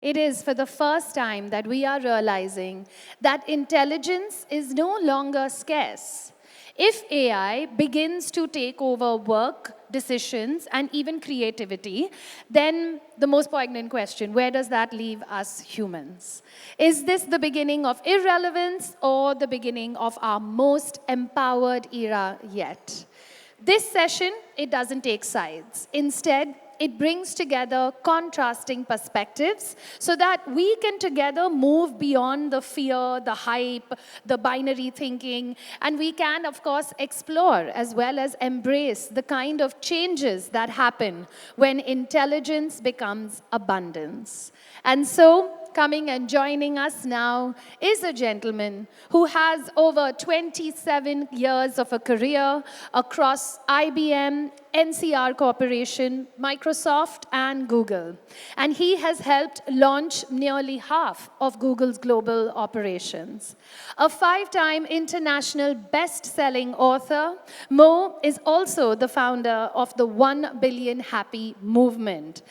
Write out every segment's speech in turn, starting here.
It is for the first time that we are realizing that intelligence is no longer scarce. If AI begins to take over work, decisions, and even creativity, then the most poignant question, where does that leave us humans? Is this the beginning of irrelevance or the beginning of our most empowered era yet? This session, it doesn't take sides. Instead, it brings together contrasting perspectives so that we can together move beyond the fear, the hype, the binary thinking, and we can, of course, explore as well as embrace the kind of changes that happen when intelligence becomes abundance. And so, coming and joining us now is a gentleman who has over 27 years of a career across IBM, NCR Corporation, Microsoft, and Google. And he has helped launch nearly half of Google's global operations. A 5-time international best-selling author, Mo is also the founder of the 1 Billion Happy movement,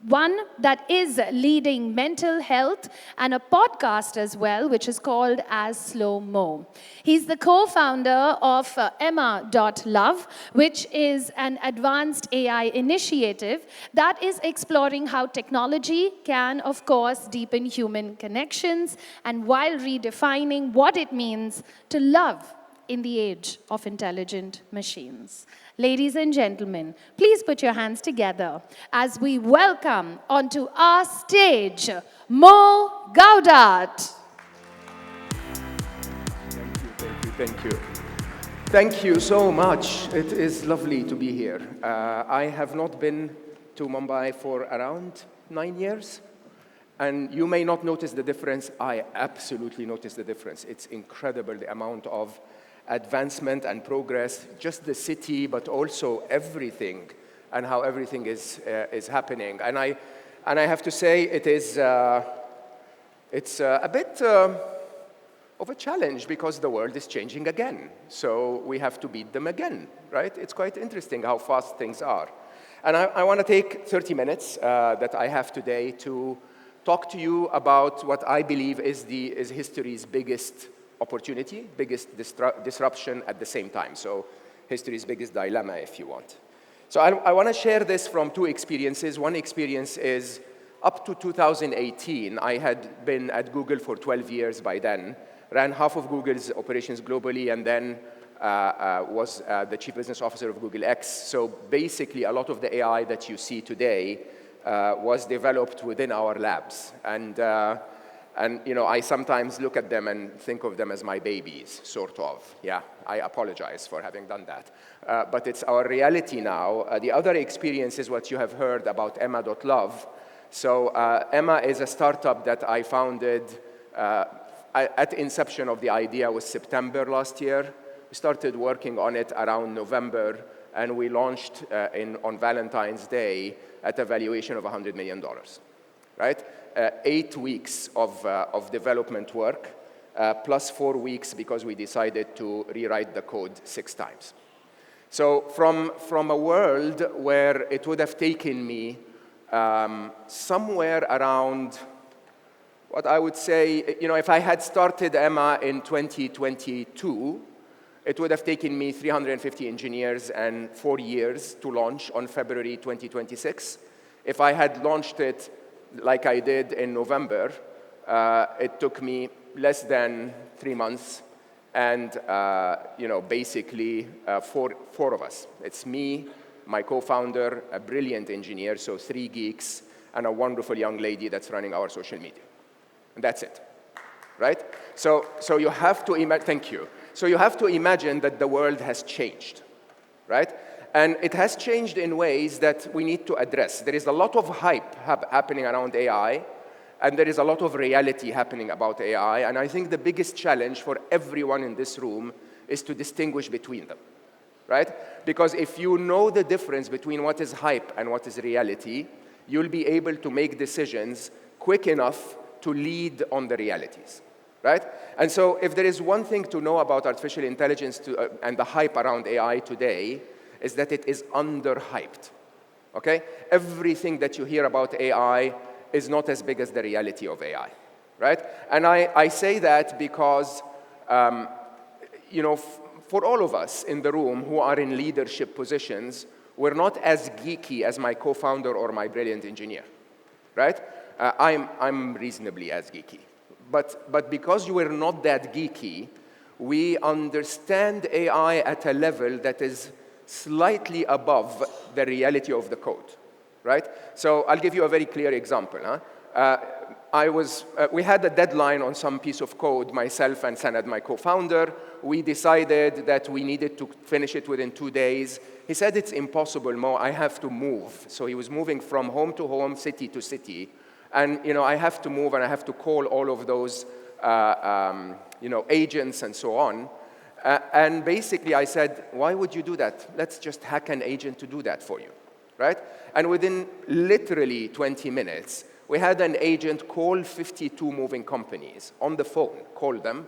one that is leading mental health, and a podcast as well, which is called As Slow Mo. He's the co-founder of Emma.Love, which is an advanced AI initiative that is exploring how technology can, of course, deepen human connections, and while redefining what it means to love in the age of intelligent machines. Ladies and gentlemen, please put your hands together as we welcome onto our stage, Mo Gawdat. Thank you. Thank you so much. It is lovely to be here. I have not been to Mumbai for around 9 years, and you may not notice the difference. I absolutely notice the difference. It's incredible, the amount of advancement and progress, just the city, but also everything, and how everything is happening. And I have to say, it's a bit of a challenge because the world is changing again. So we have to beat them again, right? It's quite interesting how fast things are. And I want to take 30 minutes that I have today to talk to you about what I believe is history's biggest opportunity, biggest disruption at the same time. So history's biggest dilemma, if you want. So I want to share this from two experiences. One experience is up to 2018, I had been at Google for 12 years by then, ran half of Google's operations globally, and then was the chief business officer of Google X. So basically, a lot of the AI that you see today was developed within our labs. And you know, I sometimes look at them and think of them as my babies, sort of. Yeah, I apologize for having done that. But it's our reality now. The other experience is what you have heard about Emma.Love. So Emma is a startup that I founded at inception of the idea was September last year. We started working on it around November, and we launched on Valentine's Day at a valuation of $100 million, right? 8 weeks of development work, plus 4 weeks because we decided to rewrite the code 6 times. So from a world where it would have taken me somewhere around, what I would say, you know, if I had started Emma in 2022, it would have taken me 350 engineers and 4 years to launch on February 2026. If I had launched it like I did in November, it took me less than 3 months, and you know, basically four of us. It's me, my co-founder, a brilliant engineer, so 3 geeks, and a wonderful young lady that's running our social media. And that's it, right? So you have to imagine, thank you. So you have to imagine that the world has changed, right? And it has changed in ways that we need to address. There is a lot of hype happening around AI, and there is a lot of reality happening about AI. And I think the biggest challenge for everyone in this room is to distinguish between them, right? Because if you know the difference between what is hype and what is reality, you'll be able to make decisions quick enough to lead on the realities, right? And so if there is one thing to know about artificial intelligence and the hype around AI today, is that it is underhyped, okay? Everything that you hear about AI is not as big as the reality of AI, right? And I say that because, you know, for all of us in the room who are in leadership positions, we're not as geeky as my co-founder or my brilliant engineer, right? I'm reasonably as geeky. But because you are not that geeky, we understand AI at a level that is slightly above the reality of the code, right? So I'll give you a very clear example. We had a deadline on some piece of code, myself and Sanad, my co-founder. We decided that we needed to finish it within 2 days. He said, it's impossible, Mo, I have to move. So he was moving from home to home, city to city. And you know, I have to move and I have to call all of those you know, agents and so on. And basically I said, why would you do that? Let's just hack an agent to do that for you, right? And within literally 20 minutes, we had an agent call 52 moving companies on the phone, call them,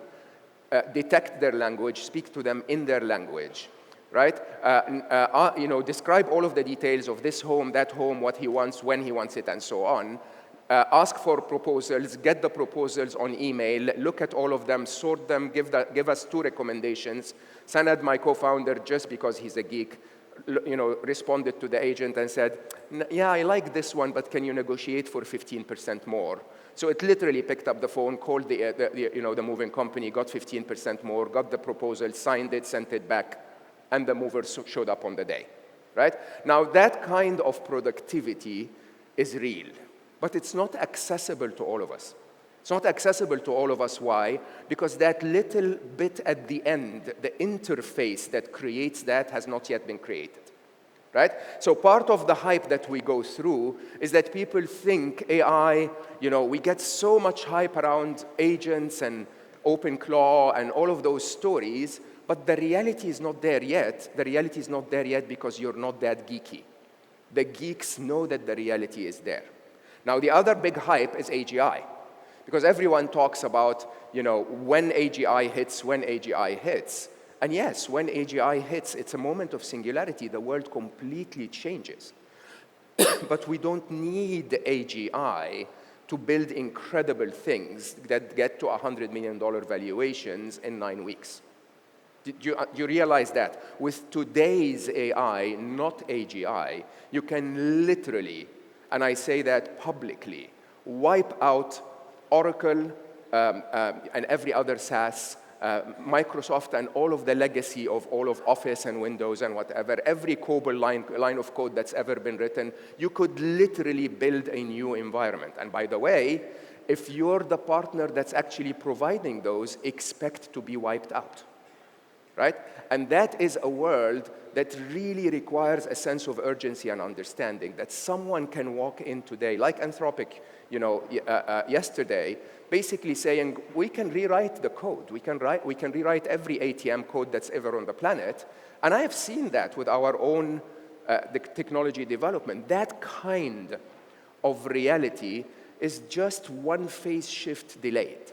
detect their language, speak to them in their language, right? You know, describe all of the details of this home, that home, what he wants, when he wants it, and so on. Ask for proposals, get the proposals on email, look at all of them, sort them, give us 2 recommendations. Sanad, my co-founder, just because he's a geek, you know, responded to the agent and said, yeah, I like this one, but can you negotiate for 15% more? So it literally picked up the phone, called the moving company, got 15% more, got the proposal, signed it, sent it back, and the mover showed up on the day, right? Now, that kind of productivity is real, but it's not accessible to all of us. It's not accessible to all of us. Why? Because that little bit at the end, the interface that creates that has not yet been created, right? So part of the hype that we go through is that people think AI, you know, we get so much hype around agents and OpenClaw and all of those stories, but the reality is not there yet. The reality is not there yet because you're not that geeky. The geeks know that the reality is there. Now, the other big hype is AGI. Because everyone talks about, you know, when AGI hits, when AGI hits. And yes, when AGI hits, it's a moment of singularity. The world completely changes. But we don't need AGI to build incredible things that get to $100 million valuations in 9 weeks. Do you realize that? With today's AI, not AGI, you can literally, and I say that publicly, wipe out Oracle and every other SaaS, Microsoft and all of the legacy of all of Office and Windows and whatever, every COBOL line of code that's ever been written, you could literally build a new environment. And by the way, if you're the partner that's actually providing those, expect to be wiped out, right? And that is a world that really requires a sense of urgency and understanding, that someone can walk in today, like Anthropic, you know, yesterday, basically saying, we can rewrite the code. We can rewrite every ATM code that's ever on the planet. And I have seen that with our own the technology development. That kind of reality is just one phase shift delayed.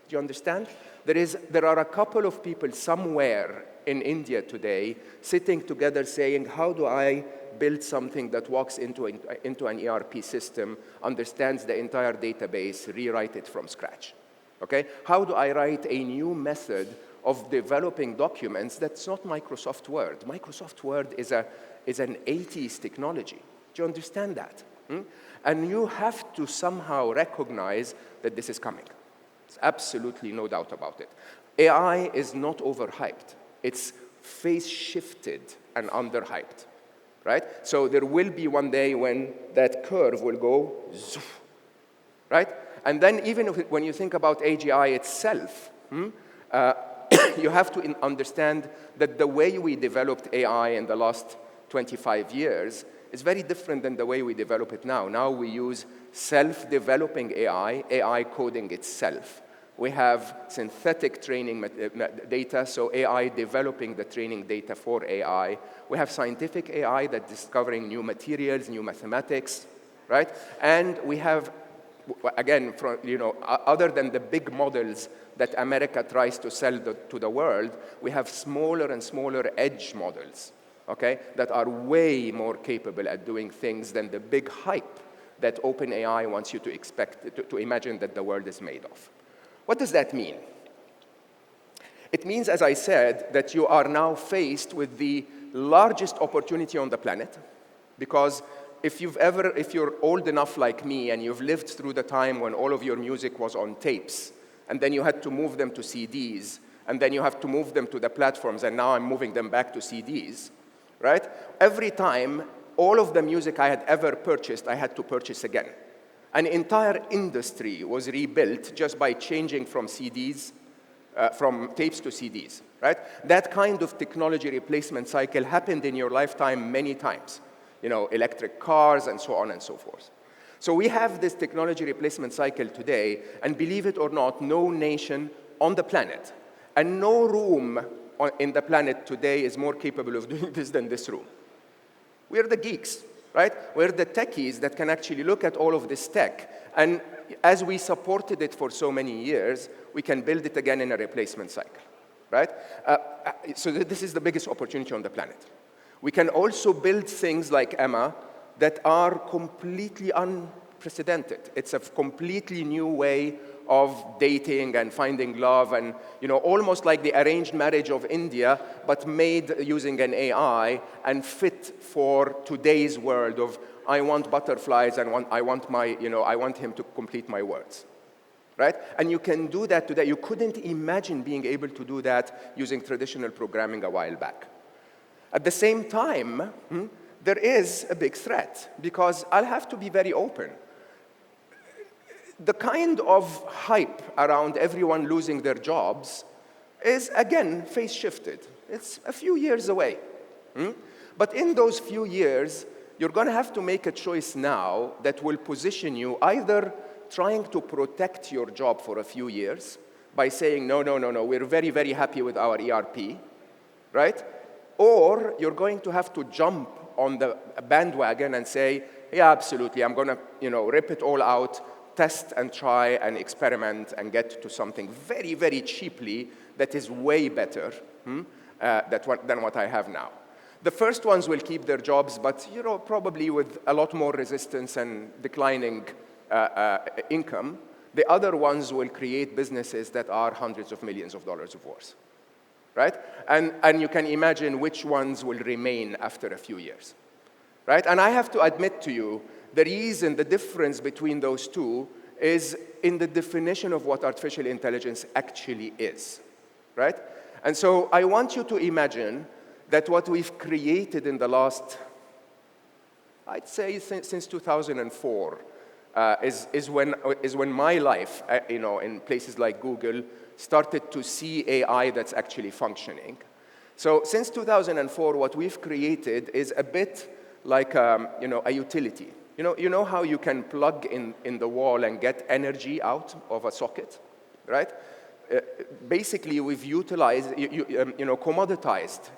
Do you understand? There are a couple of people somewhere in India today sitting together saying, how do I build something that walks into an ERP system, understands the entire database, rewrite it from scratch? Okay? How do I write a new method of developing documents that's not Microsoft Word? Microsoft Word is an 80s technology. Do you understand that? And you have to somehow recognize that this is coming. There's absolutely no doubt about it. AI is not overhyped. It's phase shifted and underhyped, right? So there will be one day when that curve will go, zoof, right? And then even when you think about AGI itself, you have to understand that the way we developed AI in the last 25 years is very different than the way we develop it now. Now we use self-developing AI coding itself. We have synthetic training data, so AI developing the training data for AI. We have scientific AI that's discovering new materials, new mathematics, right? And we have, again, other than the big models that America tries to sell to the world, we have smaller and smaller edge models, okay, that are way more capable at doing things than the big hype that OpenAI wants you to imagine that the world is made of. What does that mean? It means, as I said, that you are now faced with the largest opportunity on the planet, because if you're old enough like me and you've lived through the time when all of your music was on tapes, and then you had to move them to CDs, and then you have to move them to the platforms, and now I'm moving them back to CDs, right? Every time, all of the music I had ever purchased, I had to purchase again. An entire industry was rebuilt just by changing from CDs, from tapes to CDs, right? That kind of technology replacement cycle happened in your lifetime many times. You know, electric cars and so on and so forth. So we have this technology replacement cycle today, and believe it or not, no nation on the planet and no room in the planet today is more capable of doing this than this room. We're the geeks, right? We're the techies that can actually look at all of this tech, and as we supported it for so many years, we can build it again in a replacement cycle, right? So this is the biggest opportunity on the planet. We can also build things like Emma that are completely unprecedented. It's a completely new way of dating and finding love, and almost like the arranged marriage of India, but made using an AI and fit for today's world of I want butterflies and I want him to complete my words. Right? And you can do that today. You couldn't imagine being able to do that using traditional programming a while back. At the same time, there is a big threat, because I'll have to be very open. The kind of hype around everyone losing their jobs is, again, phase-shifted. It's a few years away. But in those few years, you're going to have to make a choice now that will position you either trying to protect your job for a few years by saying, no, we're very, very happy with our ERP, right? Or you're going to have to jump on the bandwagon and say, yeah, absolutely, I'm going to rip it all out, test and try and experiment and get to something very, very cheaply that is way better than what I have now. The first ones will keep their jobs, but probably with a lot more resistance and declining income. The other ones will create businesses that are hundreds of millions of dollars worth. Right? And you can imagine which ones will remain after a few years. Right? And I have to admit to you, the difference between those two is in the definition of what artificial intelligence actually is. Right? And so I want you to imagine that what we've created in the last, I'd say since 2004, is when my life, in places like Google, started to see AI that's actually functioning. So since 2004, what we've created is a bit like a utility. You know how you can plug in the wall and get energy out of a socket, right? Basically, we've utilized, commoditized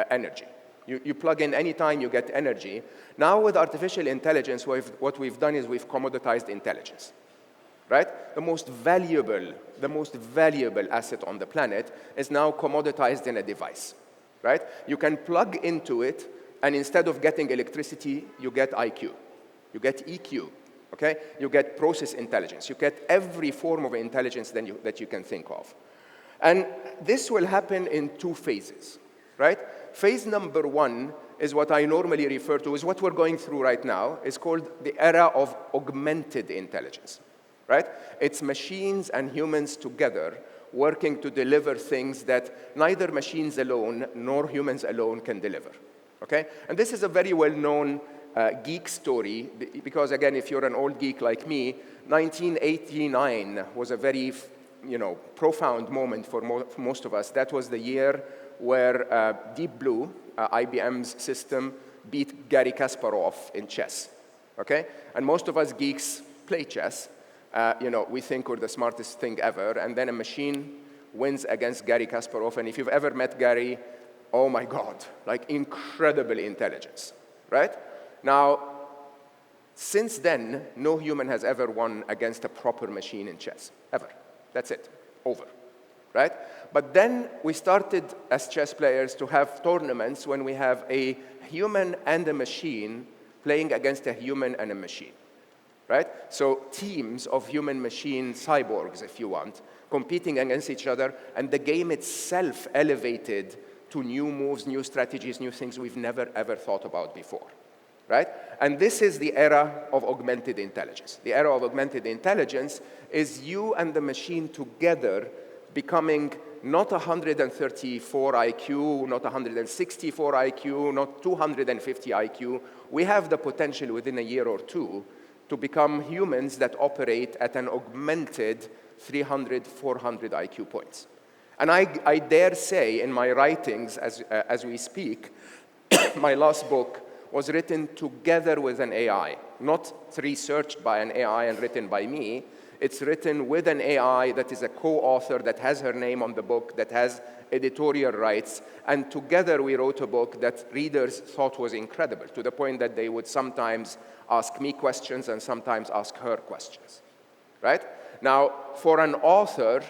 energy. You plug in any time, you get energy. Now with artificial intelligence, what we've done is we've commoditized intelligence. Right? The most valuable asset on the planet is now commoditized in a device. Right? You can plug into it, and instead of getting electricity, you get IQ. You get EQ. Okay? You get process intelligence. You get every form of intelligence that you can think of. And this will happen in two phases. Right? Phase number one is what I normally refer to as what we're going through right now. It's called the era of augmented intelligence. Right? It's machines and humans together working to deliver things that neither machines alone nor humans alone can deliver. Okay? And this is a very well-known geek story, because again, if you're an old geek like me, 1989 was a very profound moment for most of us. That was the year where Deep Blue, IBM's system, beat Garry Kasparov in chess. Okay? And most of us geeks play chess. We think we're the smartest thing ever, and then a machine wins against Garry Kasparov, and if you've ever met Garry, oh my God, like incredible intelligence, right? Now, since then, no human has ever won against a proper machine in chess, ever. That's it, over, right? But then we started, as chess players, to have tournaments when we have a human and a machine playing against a human and a machine. right? So teams of human-machine cyborgs, if you want, competing against each other, and the game itself elevated to new moves, new strategies, new things we've never, ever thought about before, right? And this is the era of augmented intelligence. The era of augmented intelligence is you and the machine together becoming not 134 IQ, not 164 IQ, not 250 IQ. We have the potential within a year or two to become humans that operate at an augmented 300, 400 IQ points. And I dare say in my writings as we speak, my last book was written together with an AI, not researched by an AI and written by me. It's written with an AI that is a co-author, that has her name on the book, that has editorial rights, and together we wrote a book that readers thought was incredible, to the point that they would sometimes ask me questions and sometimes ask her questions, right? Now, for an author,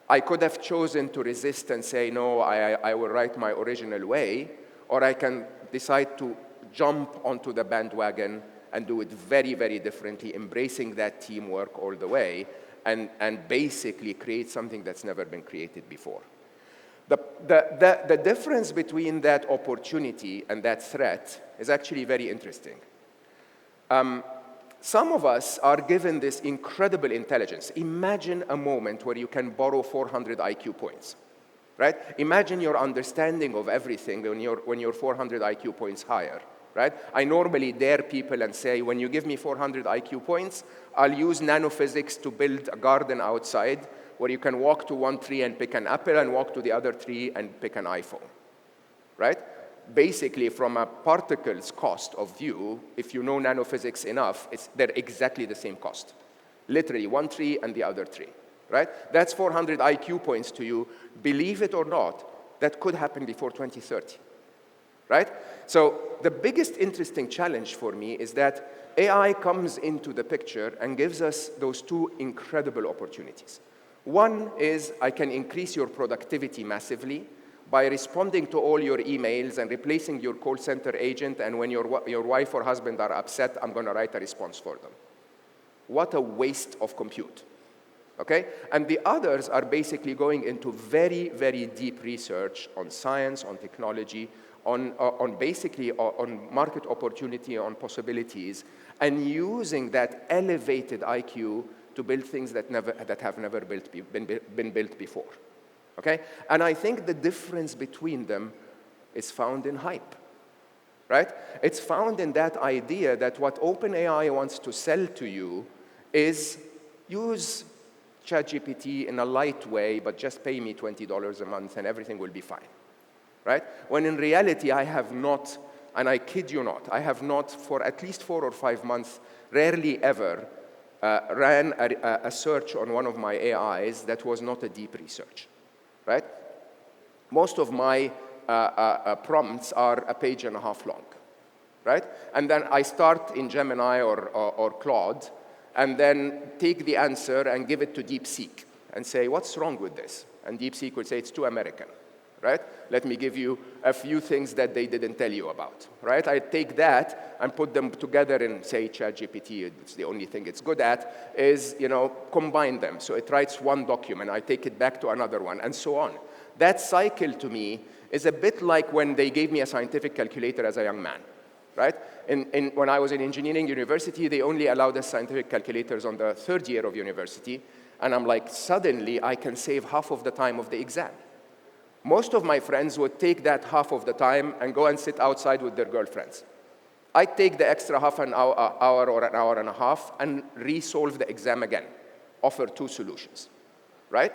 I could have chosen to resist and say, no, I will write my original way, or I can decide to jump onto the bandwagon and do it very, very differently, embracing that teamwork all the way, and basically create something that's never been created before. The difference between that opportunity and that threat is actually very interesting. Some of us are given this incredible intelligence. Imagine a moment where you can borrow 400 IQ points, right? Imagine your understanding of everything when you're 400 IQ points higher, right? I normally dare people and say, when you give me 400 IQ points, I'll use nanophysics to build a garden outside where you can walk to one tree and pick an apple and walk to the other tree and pick an iPhone, right? Basically, from a particle's cost of view, if you know nanophysics enough, they're exactly the same cost. Literally, one tree and the other tree, right? That's 400 IQ points to you. Believe it or not, that could happen before 2030, right? So the biggest interesting challenge for me is that AI comes into the picture and gives us those two incredible opportunities. One is I can increase your productivity massively by responding to all your emails and replacing your call center agent, and when your wife or husband are upset, I'm going to write a response for them. What a waste of compute, okay? And the others are basically going into very, very deep research on science, on technology, on market opportunity, on possibilities, and using that elevated IQ to build things that have never been built before. Okay? And I think the difference between them is found in hype, right? It's found in that idea that what OpenAI wants to sell to you is use ChatGPT in a light way, but just pay me $20 a month and everything will be fine, right? When in reality, I have not, and I kid you not, I have not for at least 4 or 5 months, rarely ever, ran a search on one of my AIs that was not a deep research. Right? Most of my prompts are a page and a half long, right? And then I start in Gemini or Claude, and then take the answer and give it to DeepSeek and say, what's wrong with this? And DeepSeek will say, it's too American, right? Let me give you a few things that they didn't tell you about, right? I take that and put them together in, say, ChatGPT. It's the only thing it's good at, is, combine them. So it writes one document, I take it back to another one, and so on. That cycle, to me, is a bit like when they gave me a scientific calculator as a young man, right? When I was in engineering university, they only allowed us scientific calculators on the 3rd year of university, and I'm like, suddenly, I can save half of the time of the exam. Most of my friends would take that half of the time and go and sit outside with their girlfriends. I'd take the extra half an hour or an hour and a half and resolve the exam again, offer 2 solutions, right?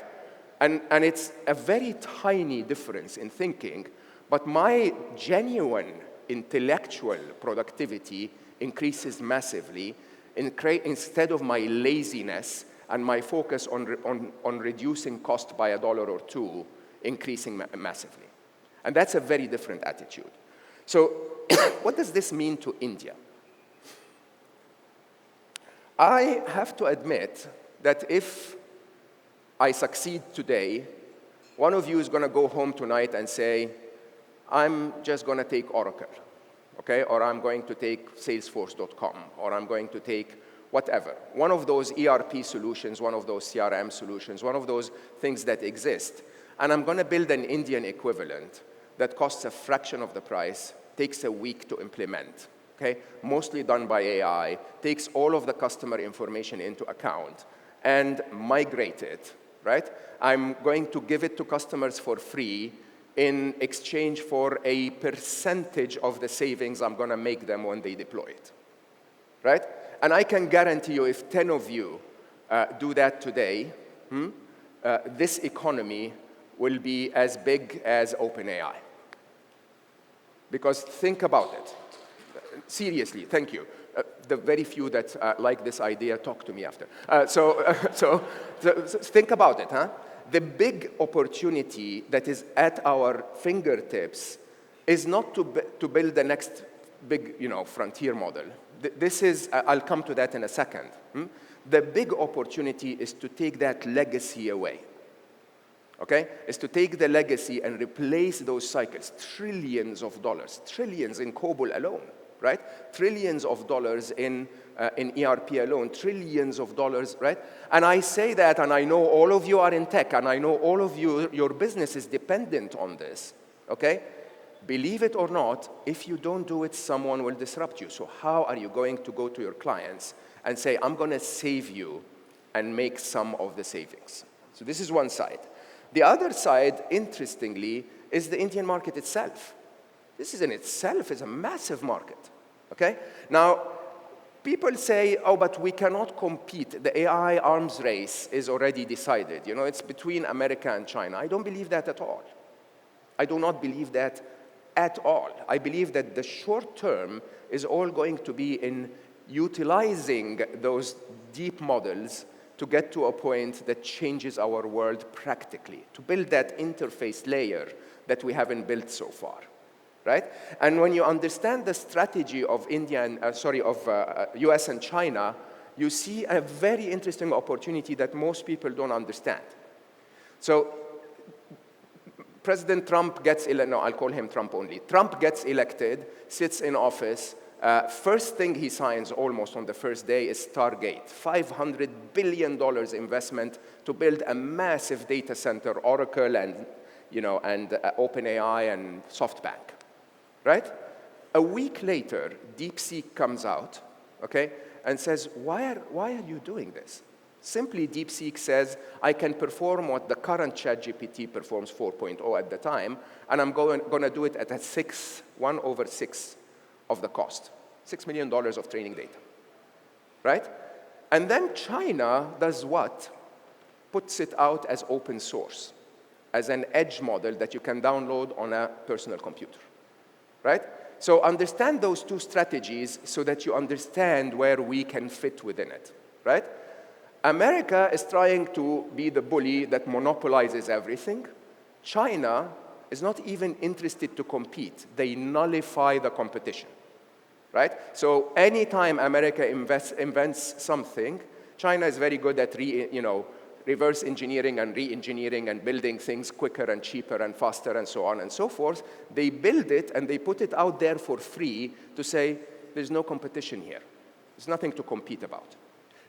And it's a very tiny difference in thinking, but my genuine intellectual productivity increases massively instead of my laziness and my focus on reducing cost by $1 or $2, increasing massively. And that's a very different attitude. So what does this mean to India? I have to admit that if I succeed today, one of you is going to go home tonight and say, I'm just going to take Oracle, okay? Or I'm going to take Salesforce.com, or I'm going to take whatever. One of those ERP solutions, one of those CRM solutions, one of those things that exist. And I'm going to build an Indian equivalent that costs a fraction of the price, takes a week to implement, okay? Mostly done by AI, takes all of the customer information into account, and migrate it, right? I'm going to give it to customers for free in exchange for a percentage of the savings I'm going to make them when they deploy it, right? And I can guarantee you if 10 of you do that today, this economy will be as big as OpenAI. Because think about it. Seriously, thank you. The very few that like this idea, talk to me after. So think about it, huh? The big opportunity that is at our fingertips is not to build the next big, frontier model. This is, I'll come to that in a second. The big opportunity is to take that legacy away. Okay? Is to take the legacy and replace those cycles. Trillions of dollars, trillions in COBOL alone, right? Trillions of dollars in ERP alone, trillions of dollars, right? And I say that, and I know all of you are in tech, and I know all of you, your business is dependent on this, okay? Believe it or not, if you don't do it, someone will disrupt you. So how are you going to go to your clients and say, I'm going to save you and make some of the savings? So this is one side. The other side, interestingly, is the Indian market itself. This is in itself is a massive market, okay? Now, people say, oh, but we cannot compete. The AI arms race is already decided. It's between America and China. I don't believe that at all. I do not believe that at all. I believe that the short term is all going to be in utilizing those deep models to get to a point that changes our world practically, to build that interface layer that we haven't built so far, right? And when you understand the strategy of US and China, you see a very interesting opportunity that most people don't understand. So President Trump gets elected, no, I'll call him Trump only. Trump gets elected, sits in office. First thing he signs almost on the first day is Stargate, $500 billion investment to build a massive data center, Oracle and OpenAI and SoftBank, right? A week later, DeepSeek comes out, okay, and says, why are you doing this? Simply, DeepSeek says, I can perform what the current ChatGPT performs 4.0 at the time, and I'm going to do it at 1/6 of the cost, $6 million of training data, right? And then China does what? Puts it out as open source, as an edge model that you can download on a personal computer, right? So understand those two strategies so that you understand where we can fit within it, right? America is trying to be the bully that monopolizes everything. China is not even interested to compete. They nullify the competition, right? So anytime America invents something, China is very good at reverse engineering and re-engineering and building things quicker and cheaper and faster and so on and so forth. They build it and they put it out there for free to say, there's no competition here. There's nothing to compete about.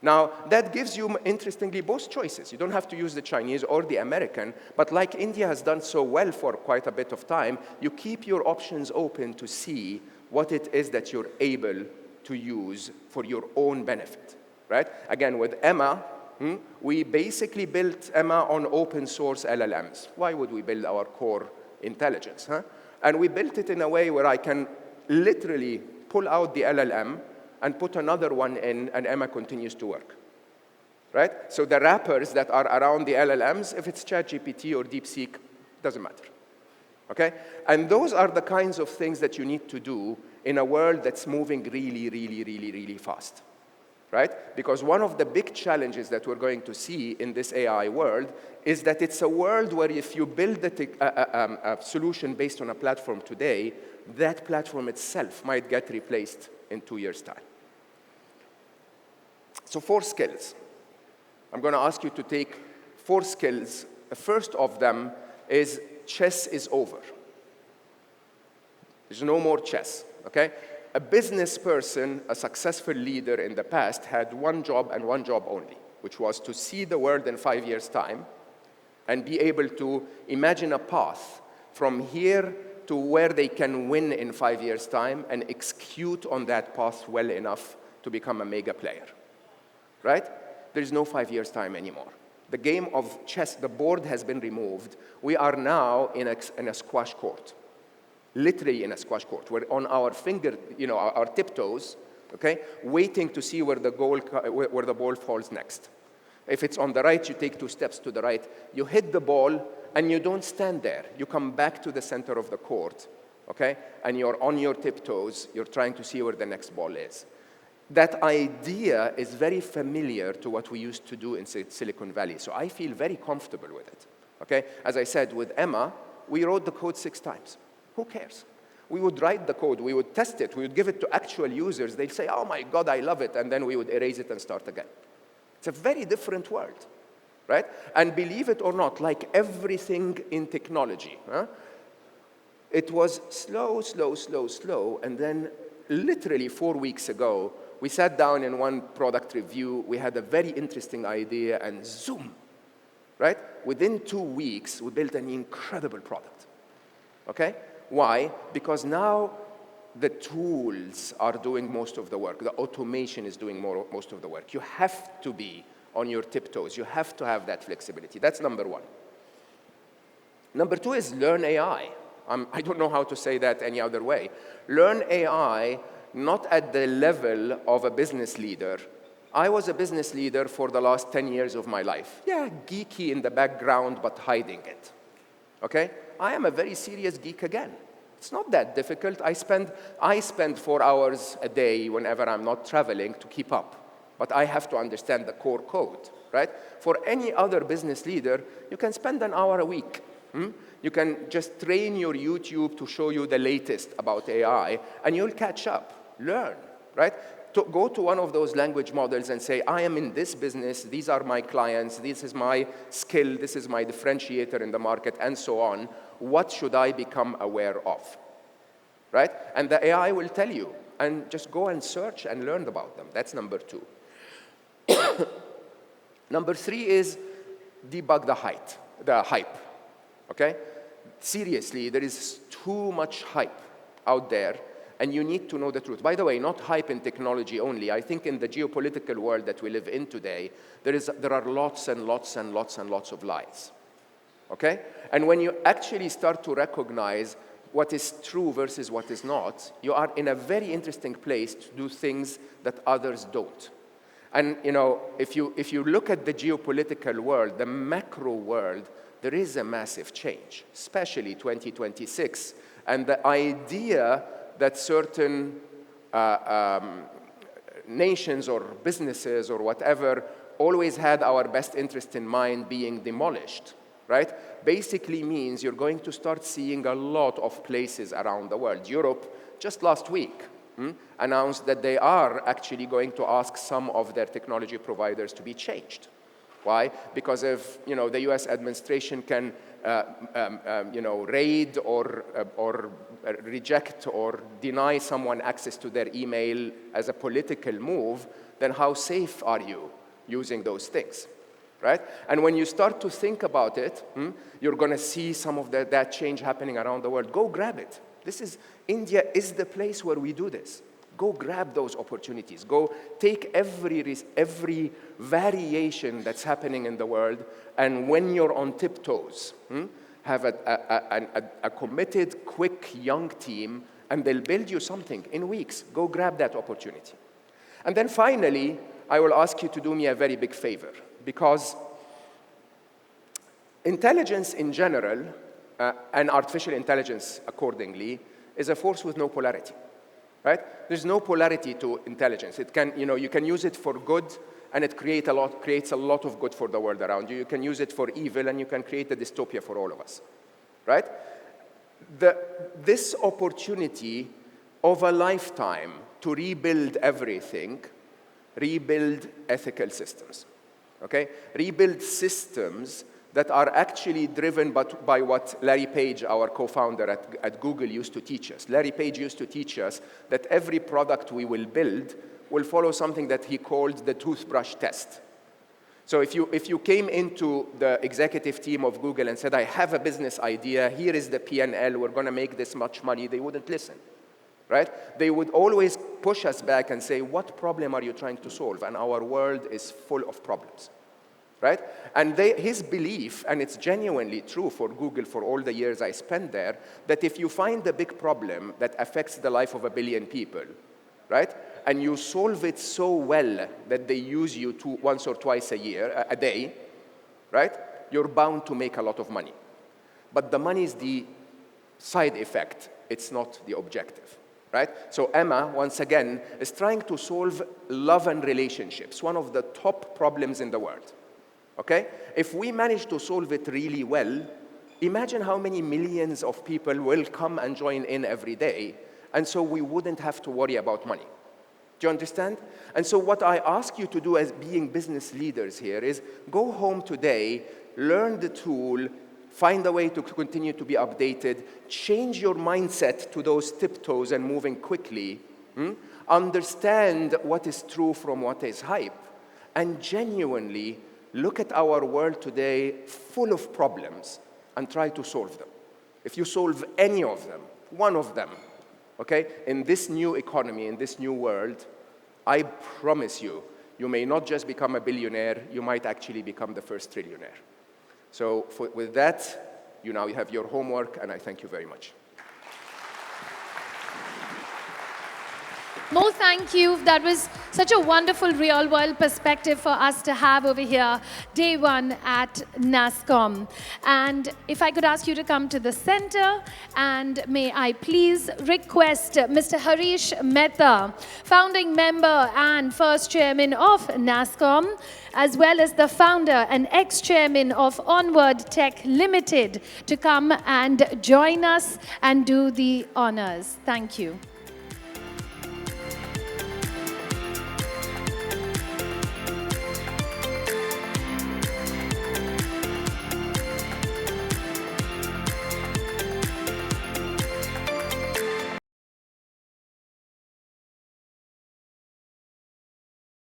Now, that gives you, interestingly, both choices. You don't have to use the Chinese or the American, but like India has done so well for quite a bit of time, you keep your options open to see what it is that you're able to use for your own benefit, right? Again, with Emma, we basically built Emma on open source LLMs. Why would we build our core intelligence, huh? And we built it in a way where I can literally pull out the LLM and put another one in, and Emma continues to work, right? So the wrappers that are around the LLMs, if it's ChatGPT or DeepSeek, doesn't matter, okay? And those are the kinds of things that you need to do in a world that's moving really, really, really, really fast, right? Because one of the big challenges that we're going to see in this AI world is that it's a world where if you build a solution based on a platform today, that platform itself might get replaced in 2 years' time. So 4 skills. I'm going to ask you to take 4 skills. The first of them is chess is over. There's no more chess, okay? a business person, a successful leader in the past, had one job and one job only, which was to see the world in 5 years' time and be able to imagine a path from here to where they can win in 5 years' time and execute on that path well enough to become a mega player, right? There's no 5 years' time anymore. The game of chess, the board has been removed. We are now in a squash court, literally in a squash court. We're on our finger, our tiptoes, okay, waiting to see where the ball falls next. If it's on the right, you take 2 steps to the right. You hit the ball, and you don't stand there. You come back to the center of the court, okay, and you're on your tiptoes. You're trying to see where the next ball is. That idea is very familiar to what we used to do in Silicon Valley, so I feel very comfortable with it, okay? As I said, with Emma, we wrote the code 6 times. Who cares? We would write the code, we would test it, we would give it to actual users. They'd say, oh my God, I love it, and then we would erase it and start again. It's a very different world, right? And believe it or not, like everything in technology, it was slow, slow, slow, slow, and then literally 4 weeks ago, we sat down in one product review, we had a very interesting idea, and zoom, right? Within 2 weeks, we built an incredible product, okay? Why? Because now the tools are doing most of the work. The automation is doing most of the work. You have to be on your tiptoes. You have to have that flexibility. That's number 1. Number 2 is learn AI. I don't know how to say that any other way. Learn AI, not at the level of a business leader. I was a business leader for the last 10 years of my life. Yeah, geeky in the background, but hiding it, okay? I am a very serious geek again. It's not that difficult. I spend 4 hours a day whenever I'm not traveling to keep up. But I have to understand the core code, right? For any other business leader, you can spend an hour a week. You can just train your YouTube to show you the latest about AI, and you'll catch up. Learn, right? Go to one of those language models and say, I am in this business, these are my clients, this is my skill, this is my differentiator in the market, and so on. What should I become aware of, right? And the AI will tell you, and just go and search and learn about them. That's number 2. Number 3 is debug the hype, okay? Seriously, there is too much hype out there, and you need to know the truth. By the way, not hype in technology only. I think in the geopolitical world that we live in today, there are lots and lots and lots and lots of lies, okay? And when you actually start to recognize what is true versus what is not, you are in a very interesting place to do things that others don't. And if you look at the geopolitical world, the macro world, there is a massive change, especially 2026. And the idea that certain nations or businesses or whatever always had our best interest in mind being demolished, right? Basically means you're going to start seeing a lot of places around the world. Europe, just last week, announced that they are actually going to ask some of their technology providers to be changed. Why? Because if the U.S. administration can raid or reject or deny someone access to their email as a political move, then how safe are you using those things, right? And when you start to think about it, you're going to see some of that change happening around the world. Go grab it. India is the place where we do this. Go grab those opportunities. Go take every variation that's happening in the world, and when you're on tiptoes, have a committed, quick, young team, and they'll build you something in weeks. Go grab that opportunity. And then finally, I will ask you to do me a very big favor, because intelligence in general, and artificial intelligence accordingly, is a force with no polarity. Right? There's no polarity to intelligence. It can, you can use it for good, and it creates a lot of good for the world around you. You can use it for evil, and you can create a dystopia for all of us, right? This opportunity of a lifetime to rebuild everything, rebuild ethical systems, okay? Rebuild systems that are actually driven by what Larry Page, our co-founder at Google, used to teach us. Larry Page used to teach us that every product we will build will follow something that he called the toothbrush test. So if you came into the executive team of Google and said, I have a business idea, here is the P&L, we're going to make this much money, they wouldn't listen, right? They would always push us back and say, what problem are you trying to solve? And our world is full of problems, right? And his belief, and it's genuinely true for Google for all the years I spent there, that if you find a big problem that affects the life of 1 billion people, right? And you solve it so well that they use you once or twice a day, right? You're bound to make a lot of money. But the money is the side effect. It's not the objective, right? So Emma, once again, is trying to solve love and relationships, one of the top problems in the world, okay? If we manage to solve it really well, imagine how many millions of people will come and join in every day, and so we wouldn't have to worry about money. Do you understand? And so what I ask you to do as being business leaders here is go home today, learn the tool, find a way to continue to be updated, change your mindset to those tiptoes and moving quickly, understand what is true from what is hype, and genuinely look at our world today full of problems and try to solve them. If you solve any of them, one of them, okay? In this new economy, in this new world, I promise you, you may not just become a billionaire, you might actually become the first trillionaire. So with that, you now have your homework, and I thank you very much. Mo, thank you. That was such a wonderful real-world perspective for us to have over here, day one at NASSCOM. And if I could ask you to come to the center, and may I please request Mr. Harish Mehta, founding member and first chairman of NASSCOM, as well as the founder and ex-chairman of Onward Tech Limited, to come and join us and do the honors. Thank you.